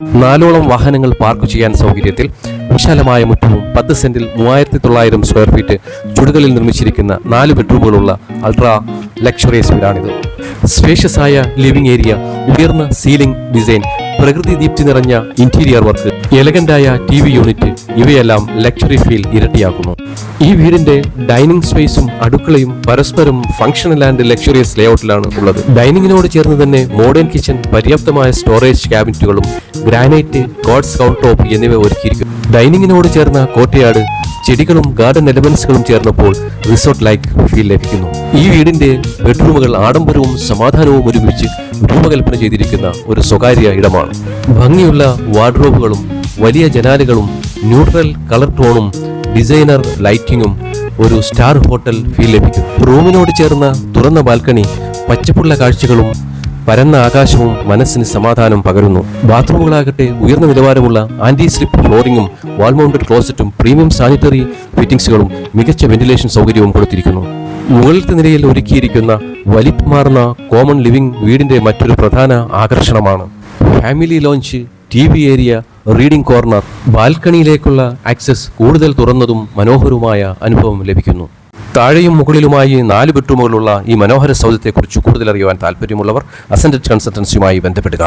4ഓളം വാഹനങ്ങൾ പാർക്ക് ചെയ്യാൻ സൗകര്യത്തിൽ വിശാലമായ മുറ്റവും 10 സെന്റിൽ 3900 സ്ക്വയർ ഫീറ്റ് ചുടുകളിൽ നിർമ്മിച്ചിരിക്കുന്ന 4 ബെഡ്റൂമുകളുള്ള അൾട്രാ ലക്ഷറിയസ് വീടാണിത്. സ്പേഷ്യസ് ആയ ലിവിംഗ് ഏരിയ, ഉയർന്ന സീലിംഗ് ഡിസൈൻ, പ്രകൃതി ദീപ്തി നിറഞ്ഞ ഇന്റീരിയർ വർക്ക്, എലഗന്റായ TV യൂണിറ്റ് ഇവയെല്ലാം ലക്ഷറി ഫീൽ ഇരട്ടിയാക്കുന്നു. ഈ വീടിന്റെ ഡൈനിങ് സ്പേസും അടുക്കളയും പരസ്പരം ഫംഗ്ഷണൽ ആൻഡ് ലക്ഷറിയസ് ലേഔട്ടിലാണ് ഉള്ളത്. ഡൈനിങ്ങിനോട് ചേർന്ന് തന്നെ മോഡേൺ കിച്ചൺ, പര്യാപ്തമായ സ്റ്റോറേജ് ക്യാബിനറ്റുകളും ഗ്രാനൈറ്റ്, കോട്സ് കൗണ്ടർ ടോപ്പ് എന്നിവ ഒരുക്കിയിരിക്കുന്നു. ഡൈനിങ്ങിനോട് ചേർന്ന കോർട്ട്യാർഡ്, ചെടികളും ഗാർഡൻ എലമെന്റ്സുകളും ചേർന്നപ്പോൾ റിസോർട്ട് ലൈക്ക് ഫീൽ ലഭിക്കുന്നു. ഈ വീടിന്റെ ബെഡ്റൂമുകൾ ആഡംബരവും സമാധാനവും ഒരുമിച്ച് രൂപകൽപ്പന ചെയ്തിരിക്കുന്ന ഒരു സ്വകാര്യ ഇടമാണ്. ഭംഗിയുള്ള വാർഡ്രോബുകളും വലിയ ജനാലുകളും ന്യൂട്രൽ കളർ ടോണും ഡിസൈനർ ലൈറ്റിങ്ങും ഒരു സ്റ്റാർ ഹോട്ടൽ ഫീൽ ലഭിക്കും. റൂമിനോട് ചേർന്ന തുറന്ന ബാൽക്കണി, പച്ചപ്പുള്ള കാഴ്ചകളും പരന്ന ആകാശവും മനസ്സിന് സമാധാനം പകരുന്നു. ബാത്റൂമുകളാകട്ടെ ഉയർന്ന നിലവാരമുള്ള ആന്റി സ്ലിപ്പ് ഫ്ലോറിംഗും വാൾ മൗണ്ടഡ് ക്ലോസറ്റും പ്രീമിയം സാനിറ്ററി ഫിറ്റിംഗ്സുകളും മികച്ച വെന്റിലേഷൻ സൗകര്യവും കൊടുത്തിരിക്കുന്നു. മുകളിലത്തെ നിലയിൽ ഒരുക്കിയിരിക്കുന്ന വലിപ്പമാർന്ന കോമൺ ലിവിംഗ് വീടിന്റെ മറ്റൊരു പ്രധാന ആകർഷണമാണ്. Family lounge, TV area, reading corner, ബാൽക്കണിയിലേക്കുള്ള ആക്സസ് കൂടുതൽ തുറന്നതും മനോഹരവുമായ അനുഭവം ലഭിക്കുന്നു. താഴെയും മുകളിലുമായി 4 ബെഡ്റൂമുകളുള്ള ഈ മനോഹര സൗധത്തെക്കുറിച്ച് കൂടുതൽ അറിയുവാൻ താല്പര്യമുള്ളവർ അസെൻഡന്റ് കൺസൾട്ടൻസിയുമായി ബന്ധപ്പെടുക.